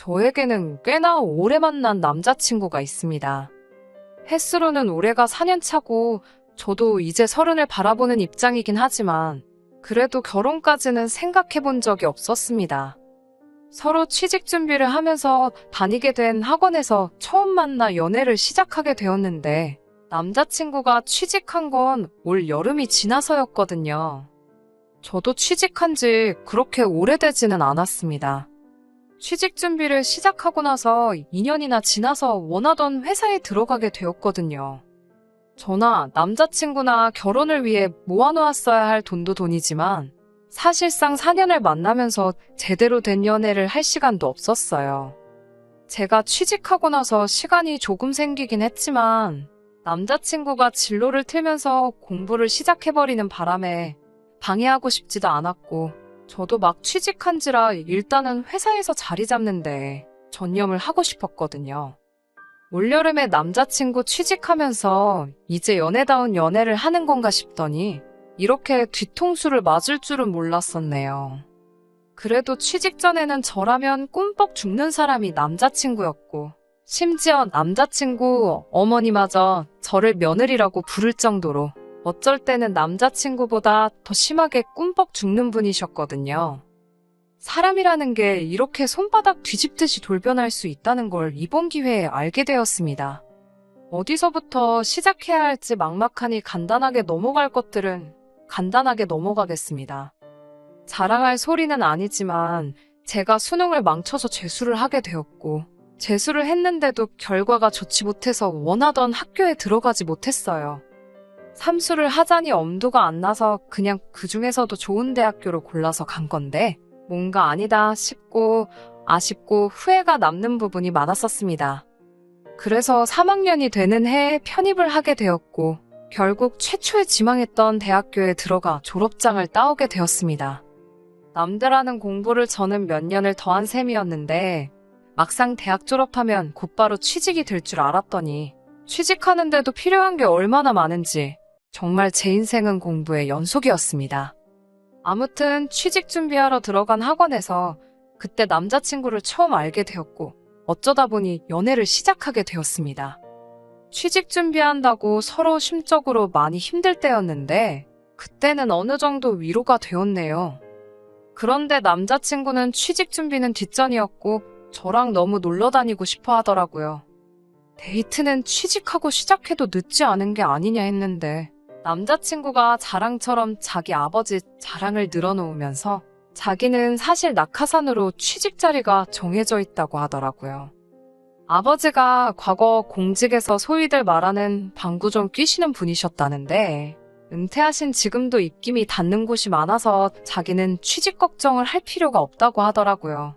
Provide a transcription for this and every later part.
저에게는 꽤나 오래 만난 남자친구가 있습니다. 햇수로는 올해가 4년 차고 저도 이제 30을 바라보는 입장이긴 하지만 그래도 결혼까지는 생각해 본 적이 없었습니다. 서로 취직 준비를 하면서 다니게 된 학원에서 처음 만나 연애를 시작하게 되었는데 남자친구가 취직한 건 올 여름이 지나서였거든요. 저도 취직한 지 그렇게 오래되지는 않았습니다. 취직 준비를 시작하고 나서 2년이나 지나서 원하던 회사에 들어가게 되었거든요. 저나 남자친구나 결혼을 위해 모아놓았어야 할 돈도 돈이지만 사실상 4년을 만나면서 제대로 된 연애를 할 시간도 없었어요. 제가 취직하고 나서 시간이 조금 생기긴 했지만 남자친구가 진로를 틀면서 공부를 시작해버리는 바람에 방해하고 싶지도 않았고 저도 막 취직한지라 일단은 회사에서 자리 잡는데 전념을 하고 싶었거든요. 올여름에 남자친구 취직하면서 이제 연애다운 연애를 하는 건가 싶더니 이렇게 뒤통수를 맞을 줄은 몰랐었네요. 그래도 취직 전에는 저라면 꿈뻑 죽는 사람이 남자친구였고 심지어 남자친구 어머니마저 저를 며느리라고 부를 정도로 어쩔 때는 남자친구보다 더 심하게 꿈뻑 죽는 분이셨거든요. 사람이라는 게 이렇게 손바닥 뒤집듯이 돌변할 수 있다는 걸 이번 기회에 알게 되었습니다. 어디서부터 시작해야 할지 막막하니 간단하게 넘어갈 것들은 간단하게 넘어가겠습니다. 자랑할 소리는 아니지만 제가 수능을 망쳐서 재수를 하게 되었고 재수를 했는데도 결과가 좋지 못해서 원하던 학교에 들어가지 못했어요. 삼수를 하자니 엄두가 안 나서 그냥 그 중에서도 좋은 대학교로 골라서 간 건데 뭔가 아니다 싶고 아쉽고 후회가 남는 부분이 많았었습니다. 그래서 3학년이 되는 해에 편입을 하게 되었고 결국 최초에 지망했던 대학교에 들어가 졸업장을 따오게 되었습니다. 남들 하는 공부를 저는 몇 년을 더한 셈이었는데 막상 대학 졸업하면 곧바로 취직이 될 줄 알았더니 취직하는데도 필요한 게 얼마나 많은지 정말 제 인생은 공부의 연속이었습니다. 아무튼 취직 준비하러 들어간 학원에서 그때 남자친구를 처음 알게 되었고 어쩌다 보니 연애를 시작하게 되었습니다. 취직 준비한다고 서로 심적으로 많이 힘들 때였는데 그때는 어느 정도 위로가 되었네요. 그런데 남자친구는 취직 준비는 뒷전이었고 저랑 너무 놀러 다니고 싶어 하더라고요. 데이트는 취직하고 시작해도 늦지 않은 게 아니냐 했는데 남자친구가 자랑처럼 자기 아버지 자랑을 늘어놓으면서 자기는 사실 낙하산으로 취직 자리가 정해져 있다고 하더라고요. 아버지가 과거 공직에서 소위들 말하는 방구 좀 뀌시는 분이셨다는데 은퇴하신 지금도 입김이 닿는 곳이 많아서 자기는 취직 걱정을 할 필요가 없다고 하더라고요.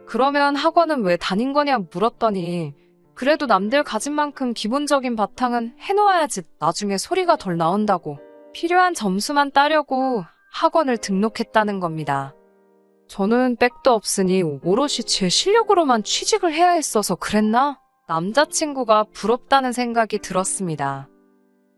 그러면 학원은 왜 다닌 거냐 물었더니 그래도 남들 가진 만큼 기본적인 바탕은 해놓아야지 나중에 소리가 덜 나온다고 필요한 점수만 따려고 학원을 등록했다는 겁니다. 저는 백도 없으니 오롯이 제 실력으로만 취직을 해야 했어서 그랬나? 남자친구가 부럽다는 생각이 들었습니다.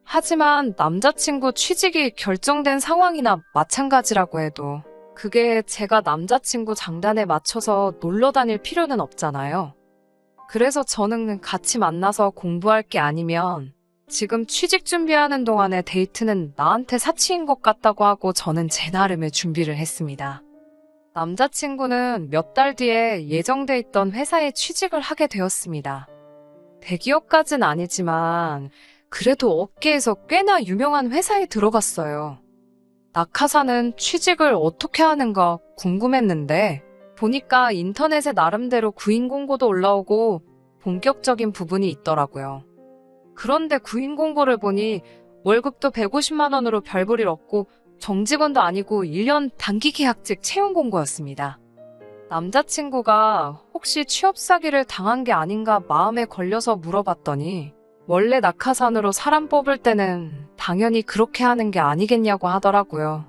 하지만 남자친구 취직이 결정된 상황이나 마찬가지라고 해도 그게 제가 남자친구 장단에 맞춰서 놀러 다닐 필요는 없잖아요. 그래서 저는 같이 만나서 공부할 게 아니면 지금 취직 준비하는 동안에 데이트는 나한테 사치인 것 같다고 하고 저는 제 나름의 준비를 했습니다. 남자친구는 몇 달 뒤에 예정돼 있던 회사에 취직을 하게 되었습니다. 대기업까진 아니지만 그래도 업계에서 꽤나 유명한 회사에 들어갔어요. 낙하산은 취직을 어떻게 하는가 궁금했는데 보니까 인터넷에 나름대로 구인 공고도 올라오고 본격적인 부분이 있더라고요. 그런데 구인 공고를 보니 월급도 150만 원으로 별 볼 일 없고 정직원도 아니고 1년 단기 계약직 채용 공고였습니다. 남자친구가 혹시 취업 사기를 당한 게 아닌가 마음에 걸려서 물어봤더니 원래 낙하산으로 사람 뽑을 때는 당연히 그렇게 하는 게 아니겠냐고 하더라고요.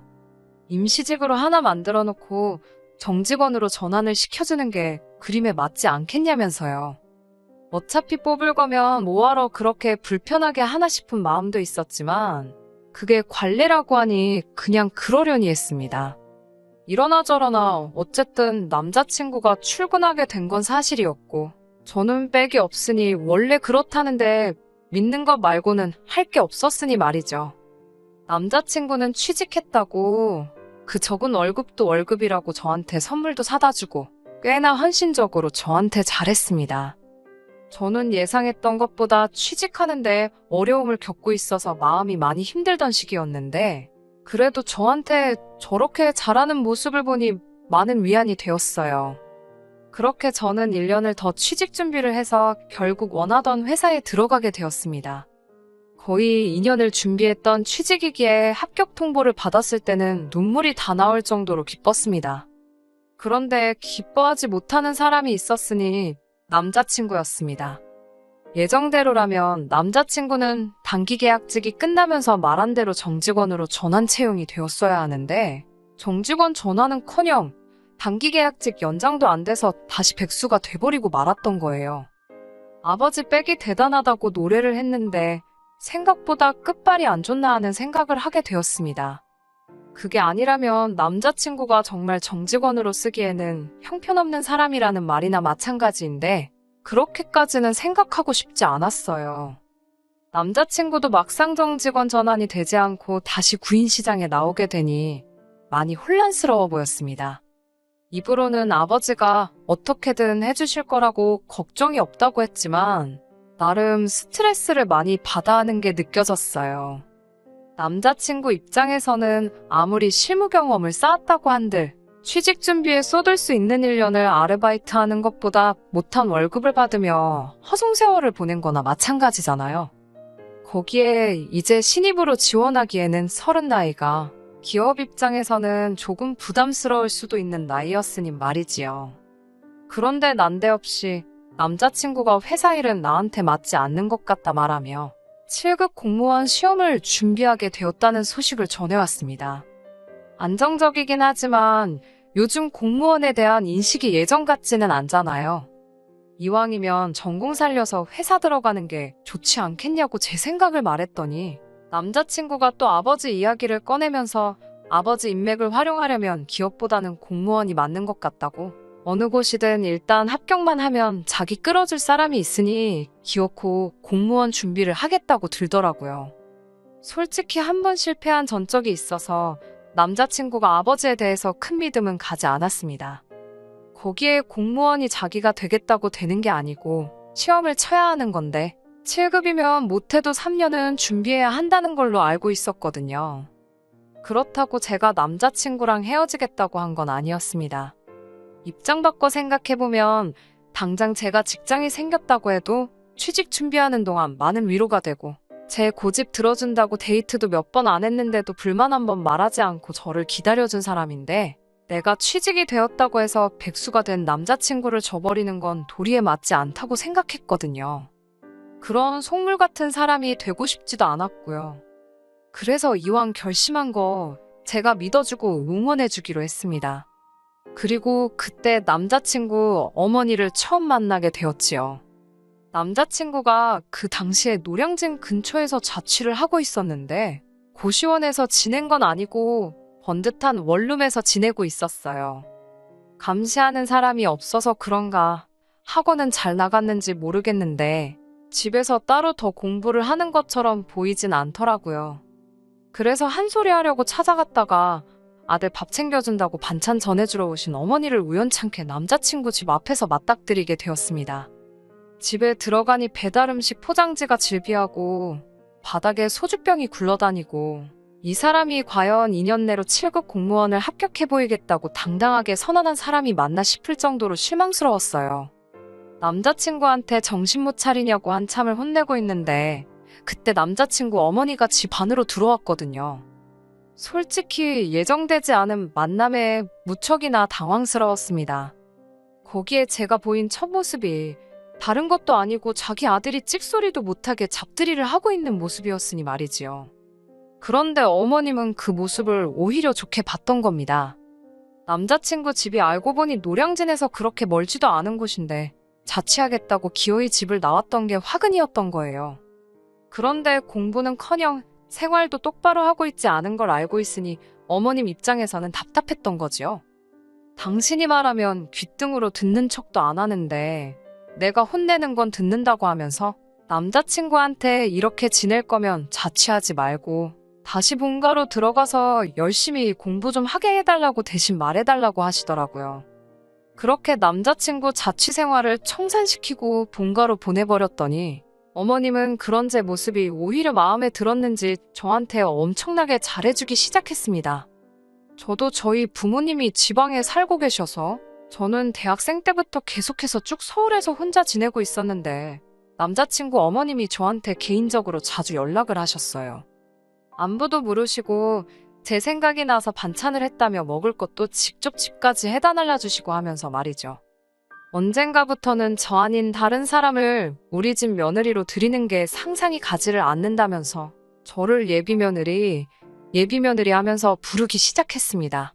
임시직으로 하나 만들어 놓고 정직원으로 전환을 시켜주는 게 그림에 맞지 않겠냐면서요. 어차피 뽑을 거면 뭐하러 그렇게 불편하게 하나 싶은 마음도 있었지만 그게 관례라고 하니 그냥 그러려니 했습니다. 이러나 저러나 어쨌든 남자친구가 출근하게 된 건 사실이었고, 저는 백이 없으니 원래 그렇다는데 믿는 것 말고는 할 게 없었으니 말이죠. 남자친구는 취직했다고 그 적은 월급도 월급이라고 저한테 선물도 사다 주고 꽤나 헌신적으로 저한테 잘했습니다. 저는 예상했던 것보다 취직하는데 어려움을 겪고 있어서 마음이 많이 힘들던 시기였는데 그래도 저한테 저렇게 잘하는 모습을 보니 많은 위안이 되었어요. 그렇게 저는 1년을 더 취직 준비를 해서 결국 원하던 회사에 들어가게 되었습니다. 거의 2년을 준비했던 취직이기에 합격 통보를 받았을 때는 눈물이 다 나올 정도로 기뻤습니다. 그런데 기뻐하지 못하는 사람이 있었으니 남자친구였습니다. 예정대로라면 남자친구는 단기 계약직이 끝나면서 말한 대로 정직원으로 전환 채용이 되었어야 하는데 정직원 전환은커녕 단기 계약직 연장도 안 돼서 다시 백수가 돼버리고 말았던 거예요. 아버지 백이 대단하다고 노래를 했는데 생각보다 끝발이 안 좋나 하는 생각을 하게 되었습니다. 그게 아니라면 남자친구가 정말 정직원으로 쓰기에는 형편없는 사람이라는 말이나 마찬가지인데 그렇게까지는 생각하고 싶지 않았어요. 남자친구도 막상 정직원 전환이 되지 않고 다시 구인 시장에 나오게 되니 많이 혼란스러워 보였습니다. 입으로는 아버지가 어떻게든 해주실 거라고 걱정이 없다고 했지만 나름 스트레스를 많이 받아 하는 게 느껴졌어요. 남자친구 입장에서는 아무리 실무 경험을 쌓았다고 한들 취직 준비에 쏟을 수 있는 1년을 아르바이트 하는 것보다 못한 월급을 받으며 허송세월을 보낸 거나 마찬가지잖아요. 거기에 이제 신입으로 지원하기에는 30 나이가 기업 입장에서는 조금 부담스러울 수도 있는 나이였으니 말이지요. 그런데 난데없이 남자친구가 회사 일은 나한테 맞지 않는 것 같다 말하며 7급 공무원 시험을 준비하게 되었다는 소식을 전해왔습니다. 안정적이긴 하지만 요즘 공무원에 대한 인식이 예전 같지는 않잖아요. 이왕이면 전공 살려서 회사 들어가는 게 좋지 않겠냐고 제 생각을 말했더니 남자친구가 또 아버지 이야기를 꺼내면서 아버지 인맥을 활용하려면 기업보다는 공무원이 맞는 것 같다고 어느 곳이든 일단 합격만 하면 자기 끌어줄 사람이 있으니 기어코 공무원 준비를 하겠다고 들더라고요. 솔직히 한 번 실패한 전적이 있어서 남자친구가 아버지에 대해서 큰 믿음은 가지 않았습니다. 거기에 공무원이 자기가 되겠다고 되는 게 아니고 시험을 쳐야 하는 건데 7급이면 못해도 3년은 준비해야 한다는 걸로 알고 있었거든요. 그렇다고 제가 남자친구랑 헤어지겠다고 한 건 아니었습니다. 입장 바꿔 생각해보면 당장 제가 직장이 생겼다고 해도 취직 준비하는 동안 많은 위로가 되고 제 고집 들어준다고 데이트도 몇 번 안 했는데도 불만 한 번 말하지 않고 저를 기다려준 사람인데 내가 취직이 되었다고 해서 백수가 된 남자친구를 저버리는 건 도리에 맞지 않다고 생각했거든요. 그런 속물 같은 사람이 되고 싶지도 않았고요. 그래서 이왕 결심한 거 제가 믿어주고 응원해주기로 했습니다. 그리고 그때 남자친구 어머니를 처음 만나게 되었지요. 남자친구가 그 당시에 노량진 근처에서 자취를 하고 있었는데 고시원에서 지낸 건 아니고 번듯한 원룸에서 지내고 있었어요. 감시하는 사람이 없어서 그런가 학원은 잘 나갔는지 모르겠는데 집에서 따로 더 공부를 하는 것처럼 보이진 않더라고요. 그래서 한 소리 하려고 찾아갔다가 아들 밥 챙겨준다고 반찬 전해주러 오신 어머니를 우연찮게 남자친구 집 앞에서 맞닥뜨리게 되었습니다. 집에 들어가니 배달음식 포장지가 질비하고 바닥에 소주병이 굴러다니고 이 사람이 과연 2년 내로 7급 공무원을 합격해 보이겠다고 당당하게 선언한 사람이 맞나 싶을 정도로 실망스러웠어요. 남자친구한테 정신 못 차리냐고 한참을 혼내고 있는데 그때 남자친구 어머니가 집 안으로 들어왔거든요. 솔직히 예정되지 않은 만남에 무척이나 당황스러웠습니다. 거기에 제가 보인 첫 모습이 다른 것도 아니고 자기 아들이 찍소리도 못하게 잡들이를 하고 있는 모습이었으니 말이지요. 그런데 어머님은 그 모습을 오히려 좋게 봤던 겁니다. 남자친구 집이 알고 보니 노량진에서 그렇게 멀지도 않은 곳인데 자취하겠다고 기어이 집을 나왔던 게 화근이었던 거예요. 그런데 공부는커녕 생활도 똑바로 하고 있지 않은 걸 알고 있으니 어머님 입장에서는 답답했던 거지요. 당신이 말하면 귓등으로 듣는 척도 안 하는데 내가 혼내는 건 듣는다고 하면서 남자친구한테 이렇게 지낼 거면 자취하지 말고 다시 본가로 들어가서 열심히 공부 좀 하게 해달라고 대신 말해달라고 하시더라고요. 그렇게 남자친구 자취 생활을 청산시키고 본가로 보내버렸더니 어머님은 그런 제 모습이 오히려 마음에 들었는지 저한테 엄청나게 잘해주기 시작했습니다. 저도 저희 부모님이 지방에 살고 계셔서 저는 대학생 때부터 계속해서 쭉 서울에서 혼자 지내고 있었는데 남자친구 어머님이 저한테 개인적으로 자주 연락을 하셨어요. 안부도 물으시고 제 생각이 나서 반찬을 했다며 먹을 것도 직접 집까지 해다 날라주시고 하면서 말이죠. 언젠가부터는 저 아닌 다른 사람을 우리 집 며느리로 들이는 게 상상이 가지를 않는다면서 저를 예비며느리 하면서 부르기 시작했습니다.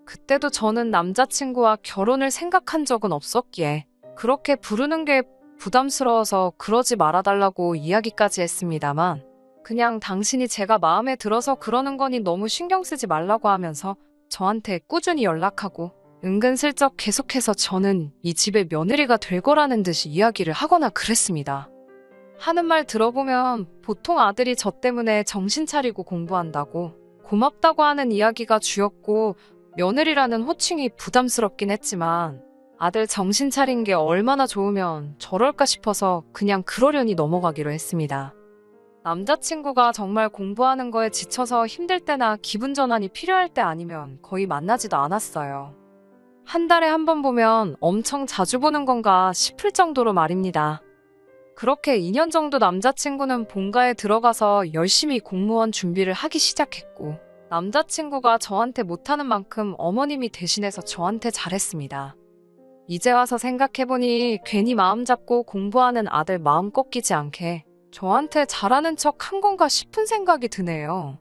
그때도 저는 남자친구와 결혼을 생각한 적은 없었기에 그렇게 부르는 게 부담스러워서 그러지 말아달라고 이야기까지 했습니다만 그냥 당신이 제가 마음에 들어서 그러는 거니 너무 신경 쓰지 말라고 하면서 저한테 꾸준히 연락하고 은근슬쩍 계속해서 저는 이 집의 며느리가 될 거라는 듯이 이야기를 하거나 그랬습니다. 하는 말 들어보면 보통 아들이 저 때문에 정신 차리고 공부한다고 고맙다고 하는 이야기가 주였고 며느리라는 호칭이 부담스럽긴 했지만 아들 정신 차린 게 얼마나 좋으면 저럴까 싶어서 그냥 그러려니 넘어가기로 했습니다. 남자친구가 정말 공부하는 거에 지쳐서 힘들 때나 기분 전환이 필요할 때 아니면 거의 만나지도 않았어요. 한 달에 한 번 보면 엄청 자주 보는 건가 싶을 정도로 말입니다. 그렇게 2년 정도 남자친구는 본가에 들어가서 열심히 공무원 준비를 하기 시작했고 남자친구가 저한테 못하는 만큼 어머님이 대신해서 저한테 잘했습니다. 이제 와서 생각해보니 괜히 마음 잡고 공부하는 아들 마음 꺾이지 않게 저한테 잘하는 척 한 건가 싶은 생각이 드네요.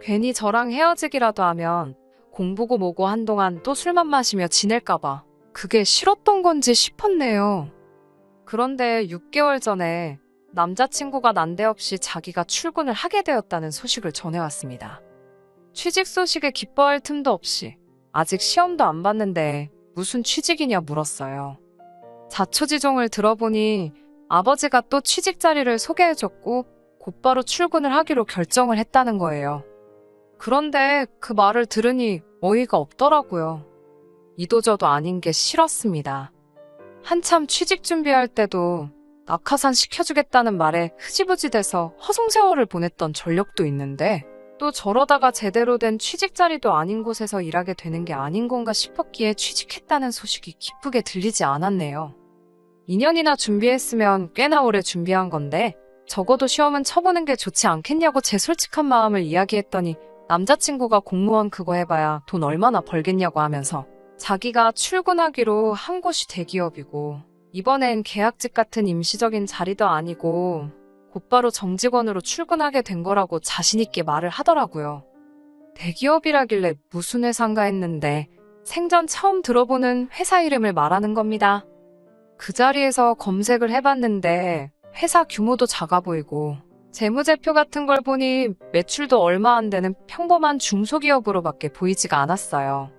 괜히 저랑 헤어지기라도 하면 공부고 뭐고 한동안 또 술만 마시며 지낼까봐 그게 싫었던 건지 싶었네요. 그런데 6개월 전에 남자친구가 난데없이 자기가 출근을 하게 되었다는 소식을 전해왔습니다. 취직 소식에 기뻐할 틈도 없이 아직 시험도 안 봤는데 무슨 취직이냐 물었어요. 자초지종을 들어보니 아버지가 또 취직 자리를 소개해줬고 곧바로 출근을 하기로 결정을 했다는 거예요. 그런데 그 말을 들으니 어이가 없더라고요. 이도저도 아닌 게 싫었습니다. 한참 취직 준비할 때도 낙하산 시켜주겠다는 말에 흐지부지 돼서 허송세월을 보냈던 전력도 있는데 또 저러다가 제대로 된 취직 자리도 아닌 곳에서 일하게 되는 게 아닌 건가 싶었기에 취직했다는 소식이 기쁘게 들리지 않았네요. 2년이나 준비했으면 꽤나 오래 준비한 건데 적어도 시험은 쳐보는 게 좋지 않겠냐고 제 솔직한 마음을 이야기했더니 남자친구가 공무원 그거 해봐야 돈 얼마나 벌겠냐고 하면서 자기가 출근하기로 한 곳이 대기업이고 이번엔 계약직 같은 임시적인 자리도 아니고 곧바로 정직원으로 출근하게 된 거라고 자신있게 말을 하더라고요. 대기업이라길래 무슨 회사인가 했는데 생전 처음 들어보는 회사 이름을 말하는 겁니다. 그 자리에서 검색을 해봤는데 회사 규모도 작아 보이고 재무제표 같은 걸 보니 매출도 얼마 안 되는 평범한 중소기업으로밖에 보이지가 않았어요.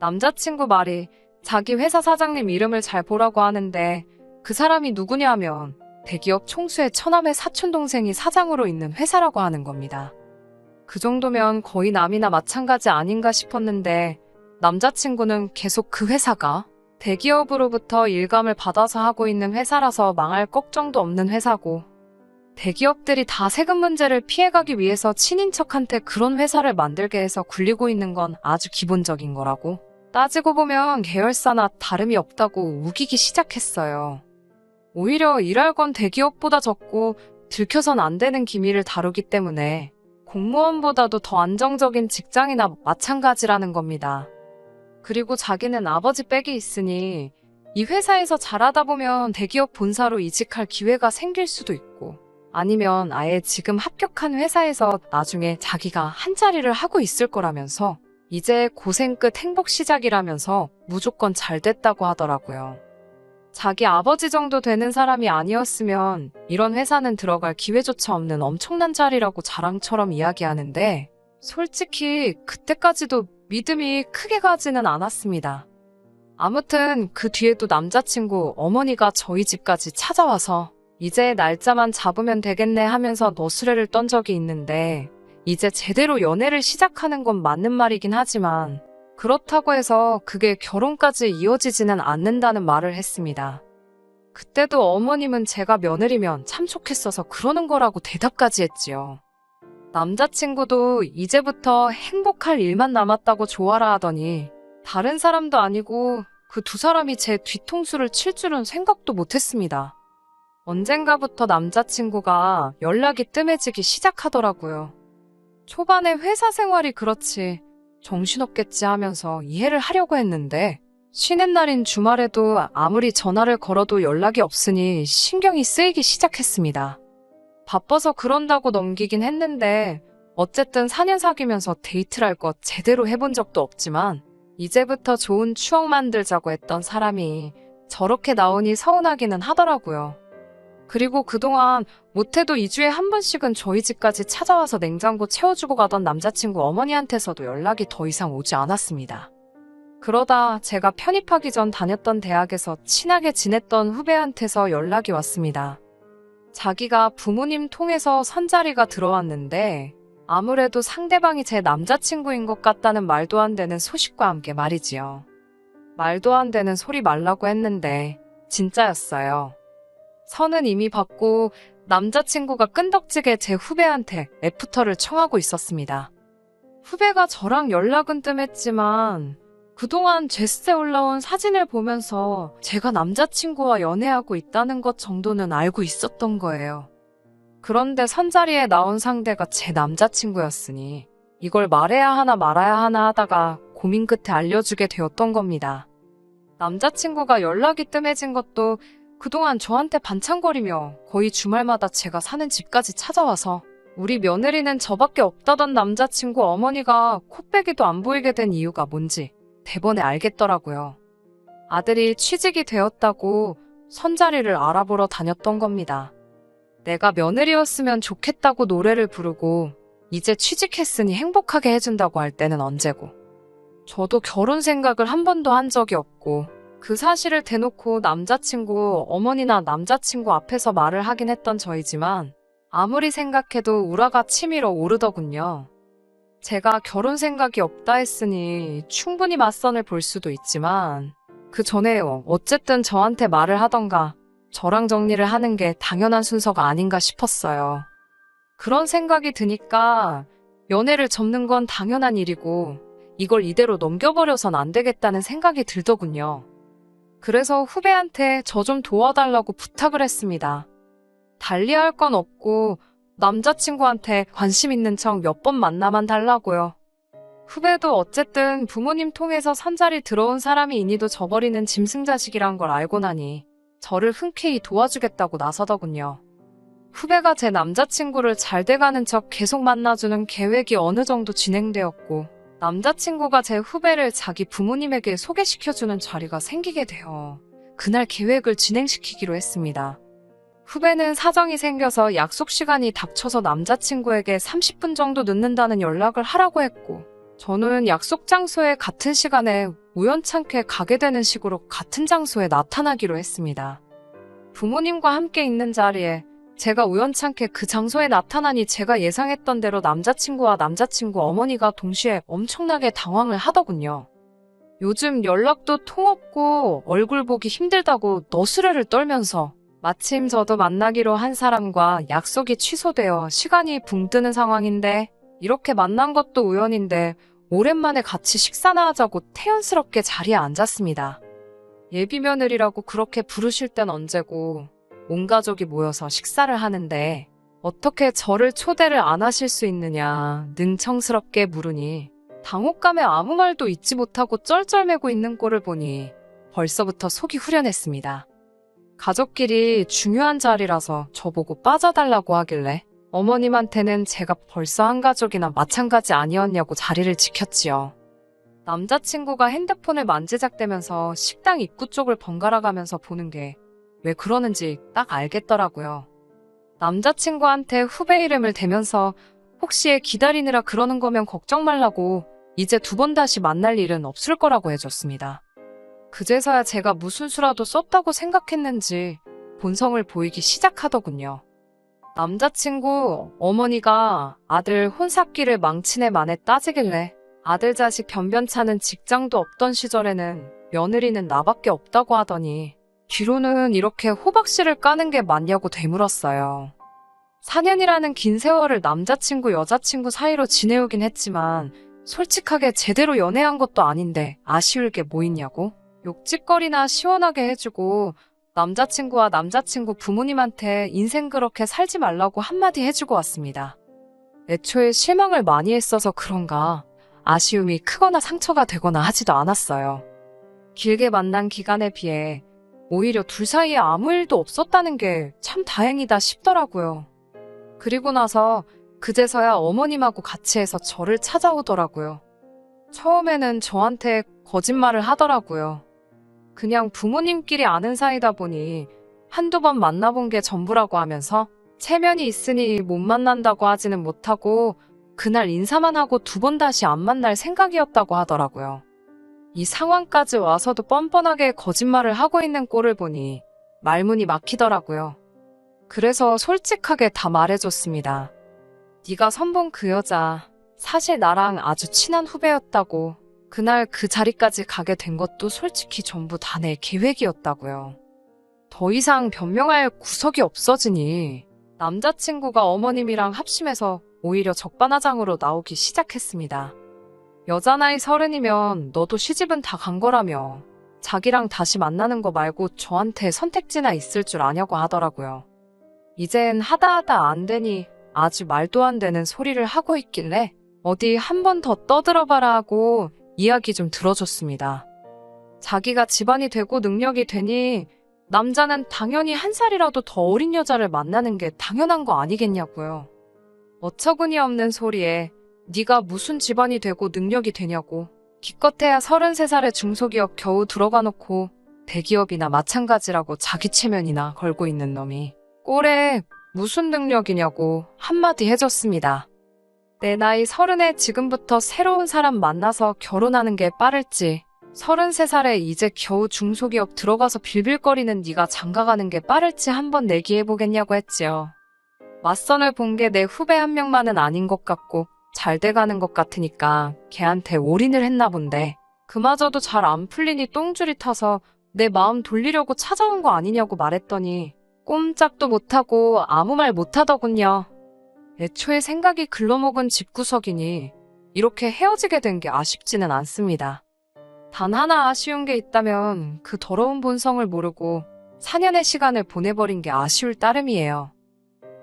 남자친구 말이 자기 회사 사장님 이름을 잘 보라고 하는데 그 사람이 누구냐 하면 대기업 총수의 처남의 사촌동생이 사장으로 있는 회사라고 하는 겁니다. 그 정도면 거의 남이나 마찬가지 아닌가 싶었는데 남자친구는 계속 그 회사가 대기업으로부터 일감을 받아서 하고 있는 회사라서 망할 걱정도 없는 회사고 대기업들이 다 세금 문제를 피해가기 위해서 친인척한테 그런 회사를 만들게 해서 굴리고 있는 건 아주 기본적인 거라고 따지고 보면 계열사나 다름이 없다고 우기기 시작했어요. 오히려 일할 건 대기업보다 적고 들켜선 안 되는 기밀을 다루기 때문에 공무원보다도 더 안정적인 직장이나 마찬가지라는 겁니다. 그리고 자기는 아버지 빽이 있으니 이 회사에서 잘하다 보면 대기업 본사로 이직할 기회가 생길 수도 있고 아니면 아예 지금 합격한 회사에서 나중에 자기가 한 자리를 하고 있을 거라면서 이제 고생 끝 행복 시작이라면서 무조건 잘 됐다고 하더라고요. 자기 아버지 정도 되는 사람이 아니었으면 이런 회사는 들어갈 기회조차 없는 엄청난 자리라고 자랑처럼 이야기하는데 솔직히 그때까지도 믿음이 크게 가지는 않았습니다. 아무튼 그 뒤에도 남자친구 어머니가 저희 집까지 찾아와서 이제 날짜만 잡으면 되겠네 하면서 너스레를 떤 적이 있는데, 이제 제대로 연애를 시작하는 건 맞는 말이긴 하지만 그렇다고 해서 그게 결혼까지 이어지지는 않는다는 말을 했습니다. 그때도 어머님은 제가 며느리면 참 좋겠어서 그러는 거라고 대답까지 했지요. 남자친구도 이제부터 행복할 일만 남았다고 좋아라 하더니 다른 사람도 아니고 그 두 사람이 제 뒤통수를 칠 줄은 생각도 못했습니다. 언젠가부터 남자친구가 연락이 뜸해지기 시작하더라고요. 초반에 회사 생활이 그렇지 정신없겠지 하면서 이해를 하려고 했는데, 쉬는 날인 주말에도 아무리 전화를 걸어도 연락이 없으니 신경이 쓰이기 시작했습니다. 바빠서 그런다고 넘기긴 했는데 어쨌든 4년 사귀면서 데이트를 할 것 제대로 해본 적도 없지만 이제부터 좋은 추억 만들자고 했던 사람이 저렇게 나오니 서운하기는 하더라고요. 그리고 그동안 못해도 2주에 한 번씩은 저희 집까지 찾아와서 냉장고 채워주고 가던 남자친구 어머니한테서도 연락이 더 이상 오지 않았습니다. 그러다 제가 편입하기 전 다녔던 대학에서 친하게 지냈던 후배한테서 연락이 왔습니다. 자기가 부모님 통해서 선자리가 들어왔는데 아무래도 상대방이 제 남자친구인 것 같다는 말도 안 되는 소식과 함께 말이지요. 말도 안 되는 소리 말라고 했는데 진짜였어요. 선은 이미 받고 남자친구가 끈덕지게 제 후배한테 애프터를 청하고 있었습니다. 후배가 저랑 연락은 뜸했지만 그동안 제스에 올라온 사진을 보면서 제가 남자친구와 연애하고 있다는 것 정도는 알고 있었던 거예요. 그런데 선자리에 나온 상대가 제 남자친구였으니 이걸 말해야 하나 말아야 하나 하다가 고민 끝에 알려주게 되었던 겁니다. 남자친구가 연락이 뜸해진 것도 그동안 저한테 반창거리며 거의 주말마다 제가 사는 집까지 찾아와서 우리 며느리는 저밖에 없다던 남자친구 어머니가 코빼기도 안 보이게 된 이유가 뭔지 대번에 알겠더라고요. 아들이 취직이 되었다고 선자리를 알아보러 다녔던 겁니다. 내가 며느리였으면 좋겠다고 노래를 부르고 이제 취직했으니 행복하게 해준다고 할 때는 언제고. 저도 결혼 생각을 한 번도 한 적이 없고 그 사실을 대놓고 남자친구 어머니나 남자친구 앞에서 말을 하긴 했던 저이지만 아무리 생각해도 우라가 치밀어 오르더군요. 제가 결혼 생각이 없다 했으니 충분히 맞선을 볼 수도 있지만 그 전에 어쨌든 저한테 말을 하던가 저랑 정리를 하는 게 당연한 순서가 아닌가 싶었어요. 그런 생각이 드니까 연애를 접는 건 당연한 일이고 이걸 이대로 넘겨버려선 안 되겠다는 생각이 들더군요. 그래서 후배한테 저 좀 도와달라고 부탁을 했습니다. 달리할 건 없고 남자친구한테 관심 있는 척 몇 번 만나만 달라고요. 후배도 어쨌든 부모님 통해서 선자리 들어온 사람이 인의도 저버리는 짐승자식이란 걸 알고 나니 저를 흔쾌히 도와주겠다고 나서더군요. 후배가 제 남자친구를 잘 돼가는 척 계속 만나주는 계획이 어느 정도 진행되었고 남자친구가 제 후배를 자기 부모님에게 소개시켜주는 자리가 생기게 되어 그날 계획을 진행시키기로 했습니다. 후배는 사정이 생겨서 약속 시간이 닥쳐서 남자친구에게 30분 정도 늦는다는 연락을 하라고 했고 저는 약속 장소에 같은 시간에 우연찮게 가게 되는 식으로 같은 장소에 나타나기로 했습니다. 부모님과 함께 있는 자리에 제가 우연찮게 그 장소에 나타나니 제가 예상했던 대로 남자친구와 남자친구 어머니가 동시에 엄청나게 당황을 하더군요. 요즘 연락도 통 없고 얼굴 보기 힘들다고 너스레를 떨면서 마침 저도 만나기로 한 사람과 약속이 취소되어 시간이 붕 뜨는 상황인데 이렇게 만난 것도 우연인데 오랜만에 같이 식사나 하자고 태연스럽게 자리에 앉았습니다. 예비며느리라고 그렇게 부르실 땐 언제고 온 가족이 모여서 식사를 하는데 어떻게 저를 초대를 안 하실 수 있느냐 능청스럽게 물으니 당혹감에 아무 말도 잊지 못하고 쩔쩔매고 있는 꼴을 보니 벌써부터 속이 후련했습니다. 가족끼리 중요한 자리라서 저보고 빠져달라고 하길래 어머님한테는 제가 벌써 한 가족이나 마찬가지 아니었냐고 자리를 지켰지요. 남자친구가 핸드폰을 만지작대면서 식당 입구 쪽을 번갈아 가면서 보는 게 왜 그러는지 딱 알겠더라고요. 남자친구한테 후배 이름을 대면서 혹시 애 기다리느라 그러는 거면 걱정 말라고 이제 두 번 다시 만날 일은 없을 거라고 해줬습니다. 그제서야 제가 무슨 수라도 썼다고 생각했는지 본성을 보이기 시작하더군요. 남자친구 어머니가 아들 혼삭기를 망친 애 만에 따지길래 아들 자식 변변찮은 직장도 없던 시절에는 며느리는 나밖에 없다고 하더니 뒤로는 이렇게 호박씨를 까는 게 맞냐고 되물었어요. 4년이라는 긴 세월을 남자친구 여자친구 사이로 지내오긴 했지만 솔직하게 제대로 연애한 것도 아닌데 아쉬울 게 뭐 있냐고? 욕짓거리나 시원하게 해주고 남자친구와 남자친구 부모님한테 인생 그렇게 살지 말라고 한마디 해주고 왔습니다. 애초에 실망을 많이 했어서 그런가 아쉬움이 크거나 상처가 되거나 하지도 않았어요. 길게 만난 기간에 비해 오히려 둘 사이에 아무 일도 없었다는 게 참 다행이다 싶더라고요. 그리고 나서 그제서야 어머님하고 같이 해서 저를 찾아오더라고요. 처음에는 저한테 거짓말을 하더라고요. 그냥 부모님끼리 아는 사이다 보니 한두 번 만나본 게 전부라고 하면서 체면이 있으니 못 만난다고 하지는 못하고 그날 인사만 하고 두 번 다시 안 만날 생각이었다고 하더라고요. 이 상황까지 와서도 뻔뻔하게 거짓말을 하고 있는 꼴을 보니 말문이 막히더라고요. 그래서 솔직하게 다 말해줬습니다. 네가 선본 그 여자 사실 나랑 아주 친한 후배였다고. 그날 그 자리까지 가게 된 것도 솔직히 전부 다 내 계획이었다고요. 더 이상 변명할 구석이 없어지니 남자친구가 어머님이랑 합심해서 오히려 적반하장으로 나오기 시작했습니다. 여자 나이 30이면 너도 시집은 다 간 거라며 자기랑 다시 만나는 거 말고 저한테 선택지나 있을 줄 아냐고 하더라고요. 이젠 하다 안 되니 아주 말도 안 되는 소리를 하고 있길래 어디 한 번 더 떠들어봐라 하고 이야기 좀 들어줬습니다. 자기가 집안이 되고 능력이 되니 남자는 당연히 한 살이라도 더 어린 여자를 만나는 게 당연한 거 아니겠냐고요. 어처구니 없는 소리에 네가 무슨 집안이 되고 능력이 되냐고. 기껏해야 33살의 중소기업 겨우 들어가 놓고 대기업이나 마찬가지라고 자기 체면이나 걸고 있는 놈이 꼴에 무슨 능력이냐고 한마디 해줬습니다. 내 나이 30에 지금부터 새로운 사람 만나서 결혼하는 게 빠를지 33살에 이제 겨우 중소기업 들어가서 빌빌거리는 네가 장가가는 게 빠를지 한번 내기해보겠냐고 했지요. 맞선을 본 게 내 후배 한 명만은 아닌 것 같고 잘 돼가는 것 같으니까 걔한테 올인을 했나 본데 그마저도 잘 안 풀리니 똥줄이 타서 내 마음 돌리려고 찾아온 거 아니냐고 말했더니 꼼짝도 못하고 아무 말 못하더군요. 애초에 생각이 글러먹은 집구석이니 이렇게 헤어지게 된 게 아쉽지는 않습니다. 단 하나 아쉬운 게 있다면 그 더러운 본성을 모르고 4년의 시간을 보내버린 게 아쉬울 따름이에요.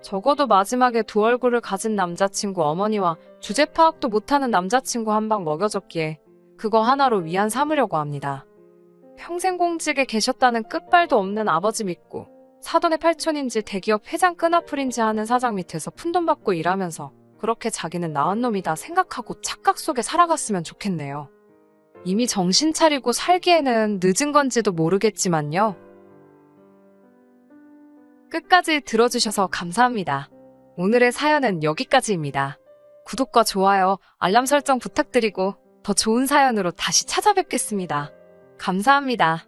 적어도 마지막에 두 얼굴을 가진 남자친구 어머니와 주제 파악도 못하는 남자친구 한 방 먹여줬기에 그거 하나로 위안 삼으려고 합니다. 평생 공직에 계셨다는 끝발도 없는 아버지 믿고 사돈의 팔촌인지 대기업 회장 끈앞풀인지 하는 사장 밑에서 푼돈 받고 일하면서 그렇게 자기는 나은 놈이다 생각하고 착각 속에 살아갔으면 좋겠네요. 이미 정신 차리고 살기에는 늦은 건지도 모르겠지만요. 끝까지 들어주셔서 감사합니다. 오늘의 사연은 여기까지입니다. 구독과 좋아요, 알람 설정 부탁드리고 더 좋은 사연으로 다시 찾아뵙겠습니다. 감사합니다.